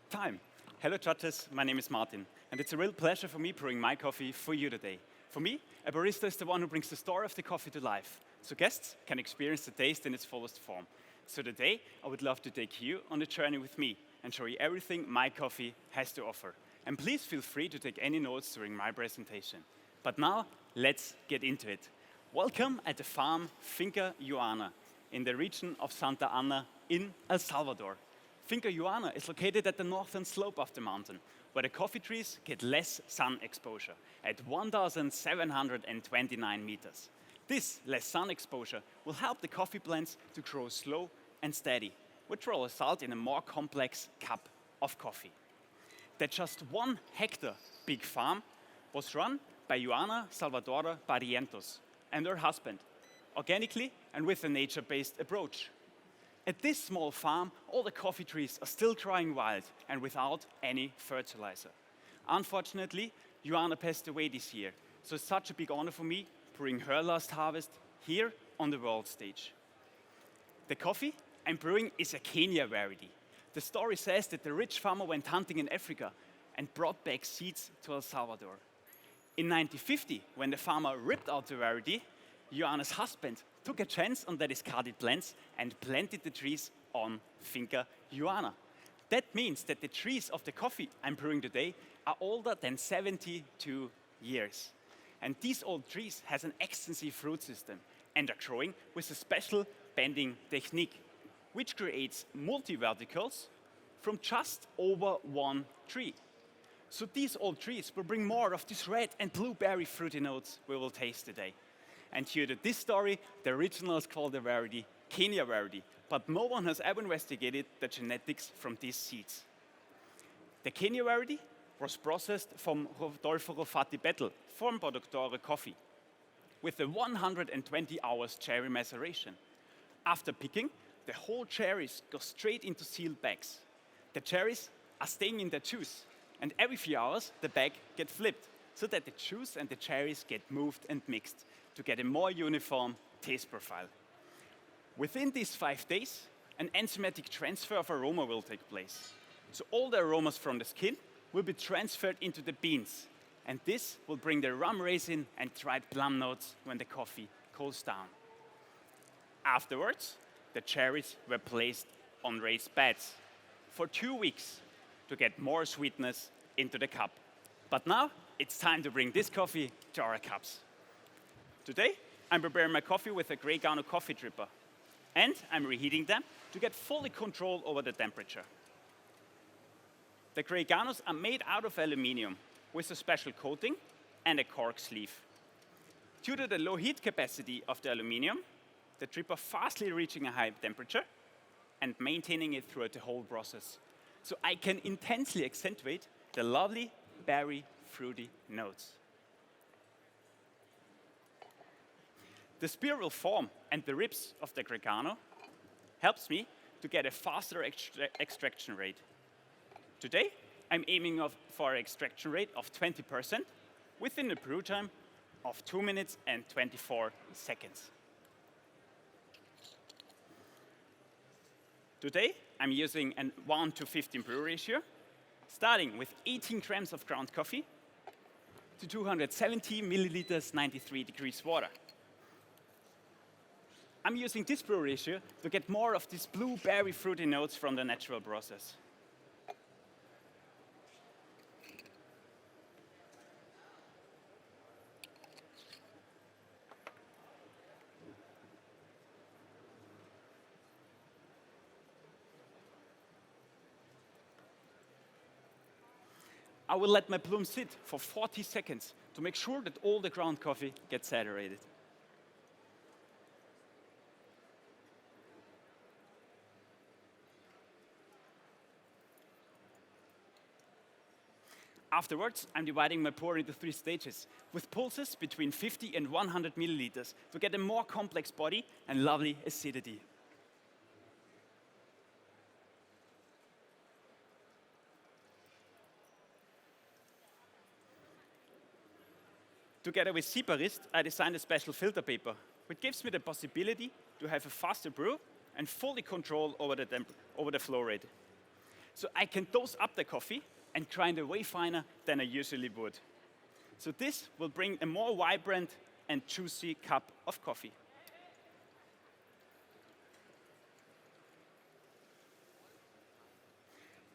Time. Hello judges, my name is Martin, and it's a real pleasure for me brewing my coffee for you today. For me, a barista is the one who brings the story of the coffee to life, so guests can experience the taste in its fullest form. So today, I would love to take you on a journey with me and show you everything my coffee has to offer. And please feel free to take any notes during my presentation. But now, let's get into it. Welcome at the farm Finca Juana in the region of Santa Ana in El Salvador. Finca Juana is located at the northern slope of the mountain, where the coffee trees get less sun exposure at 1,729 meters. This less sun exposure will help the coffee plants to grow slow and steady, which will result in a more complex cup of coffee. That just 1 hectare big farm was run by Juana Salvadora Barrientos and her husband, organically and with a nature-based approach. At this small farm, all the coffee trees are still growing wild and without any fertilizer. Unfortunately, Joanna passed away this year, so it's such a big honor for me brewing her last harvest here on the world stage. The coffee I'm brewing is a Kenya variety. The story says that the rich farmer went hunting in Africa and brought back seeds to El Salvador. In 1950, when the farmer ripped out the variety, Joanna's husband took a chance on the discarded plants and planted the trees on Finca Juana. That means that the trees of the coffee I'm brewing today are older than 72 years. And these old trees has an extensive root system and are growing with a special bending technique, which creates multi-verticals from just over 1 tree. So these old trees will bring more of these red and blueberry fruity notes we will taste today. And due to this story, the originals call the variety Kenya variety, but no one has ever investigated the genetics from these seeds. The Kenya variety was processed from Rodolfo Rofati Bettel from Produttore Coffee with a 120 hours cherry maceration. After picking, the whole cherries go straight into sealed bags. The cherries are staying in the juice, and every few hours the bag gets flipped so that the juice and the cherries get moved and mixed to get a more uniform taste profile. Within these 5 days, an enzymatic transfer of aroma will take place. So all the aromas from the skin will be transferred into the beans, and this will bring the rum raisin and dried plum notes when the coffee cools down. Afterwards, the cherries were placed on raised beds for 2 weeks to get more sweetness into the cup. But now, it's time to bring this coffee to our cups. Today, I'm preparing my coffee with a Grey Gano coffee dripper, and I'm reheating them to get fully control over the temperature. The Grey Ganos are made out of aluminum with a special coating and a cork sleeve. Due to the low heat capacity of the aluminum, the dripper fastly reaching a high temperature and maintaining it throughout the whole process. So I can intensely accentuate the lovely berry fruity notes. The spiral form and the ribs of the Grey Gano helps me to get a faster extraction rate. Today, I'm aiming for an extraction rate of 20% within a brew time of 2 minutes and 24 seconds. Today, I'm using a 1:15 brew ratio, starting with 18 grams of ground coffee to 270 milliliters 93 degrees water. I'm using this brew ratio to get more of these blueberry fruity notes from the natural process. I will let my bloom sit for 40 seconds to make sure that all the ground coffee gets saturated. Afterwards, I'm dividing my pour into 3 stages, with pulses between 50 and 100 milliliters to get a more complex body and lovely acidity. Together with Siparist, I designed a special filter paper, which gives me the possibility to have a faster brew and fully control over the flow rate. So I can dose up the coffee and grind it way finer than I usually would. So this will bring a more vibrant and juicy cup of coffee.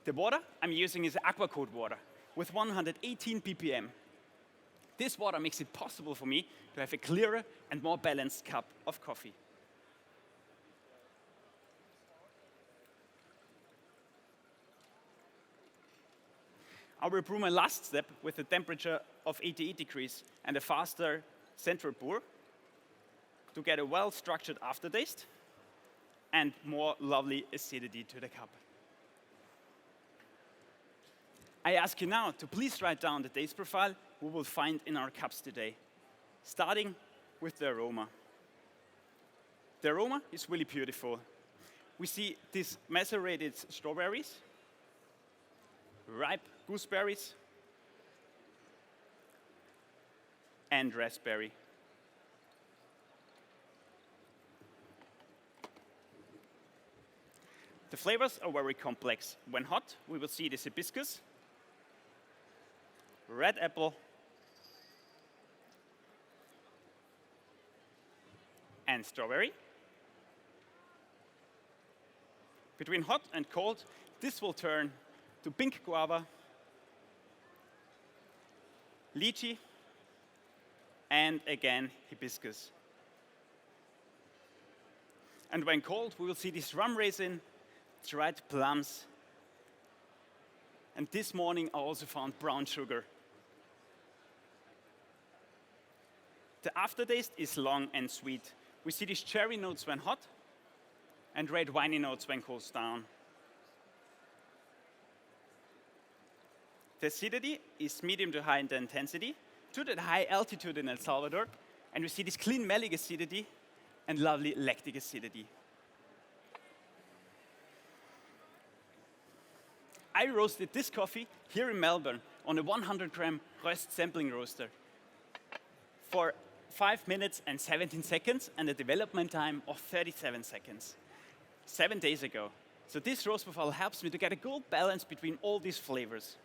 The water I'm using is aqua-cold water with 118 ppm. This water makes it possible for me to have a clearer and more balanced cup of coffee. I will brew my last step with a temperature of 88 degrees and a faster central pour to get a well-structured aftertaste and more lovely acidity to the cup. I ask you now to please write down the taste profile we will find in our cups today, starting with the aroma. The aroma is really beautiful. We see these macerated strawberries, ripe gooseberries, and raspberry. The flavors are very complex. When hot, we will see this hibiscus, red apple, and strawberry. Between hot and cold, this will turn to pink guava, lychee, and again hibiscus. And when cold, we will see this rum raisin, dried plums, and this morning I also found brown sugar. The aftertaste is long and sweet. We see these cherry notes when hot and red winey notes when cools down. The acidity is medium to high in the intensity, to the high altitude in El Salvador, and we see this clean malic acidity and lovely lactic acidity. I roasted this coffee here in Melbourne on a 100-gram roast sampling roaster for 5 minutes and 17 seconds and a development time of 37 seconds, 7 days ago. So this roast profile helps me to get a good balance between all these flavors.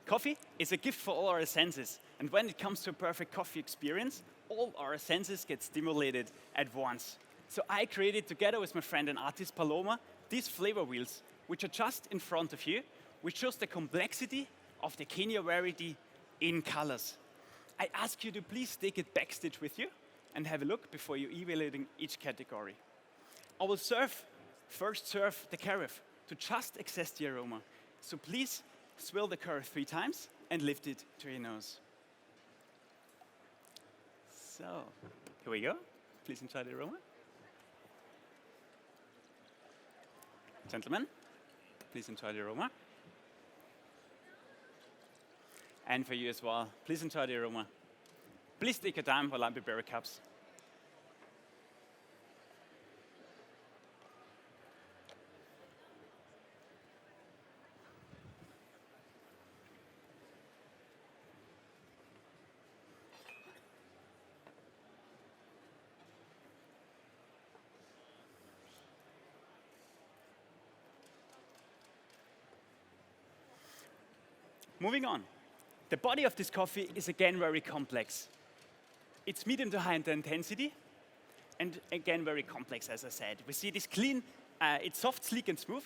Coffee is a gift for all our senses. And when it comes to a perfect coffee experience, all our senses get stimulated at once. So I created, together with my friend and artist Paloma, these flavor wheels, which are just in front of you, which shows the complexity of the Kenya variety in colors. I ask you to please take it backstage with you and have a look before you're evaluating each category. I will first serve the carafe to just access the aroma. So please swill the carafe 3 times and lift it to your nose. So, here we go. Please enjoy the aroma. Gentlemen, please enjoy the aroma. And for you as well, please enjoy the aroma. Please take your time while I prepare your cups. Moving on. The body of this coffee is again very complex. It's medium to high in the intensity, and again very complex, as I said. We see this clean, it's soft, sleek, and smooth,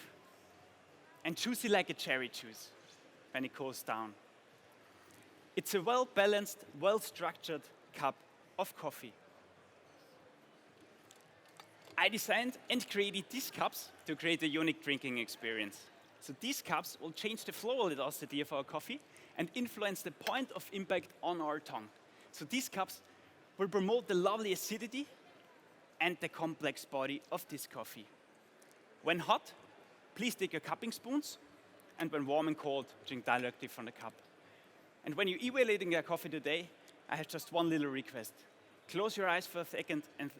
and juicy like a cherry juice when it cools down. It's a well-balanced, well-structured cup of coffee. I designed and created these cups to create a unique drinking experience. So these cups will change the flow velocity of our coffee and influence the point of impact on our tongue. So these cups will promote the lovely acidity and the complex body of this coffee. When hot, please take your cupping spoons, and when warm and cold, drink directly from the cup. And when you're evaluating your coffee today, I have just one little request. Close your eyes for a second and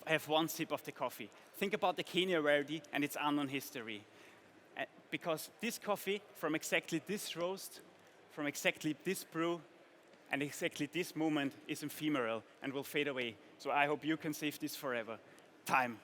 have one sip of the coffee. Think about the Kenya variety and its unknown history. Because this coffee, from exactly this roast, from exactly this brew, And exactly this moment is ephemeral and will fade away. So I hope you can save this forever. Time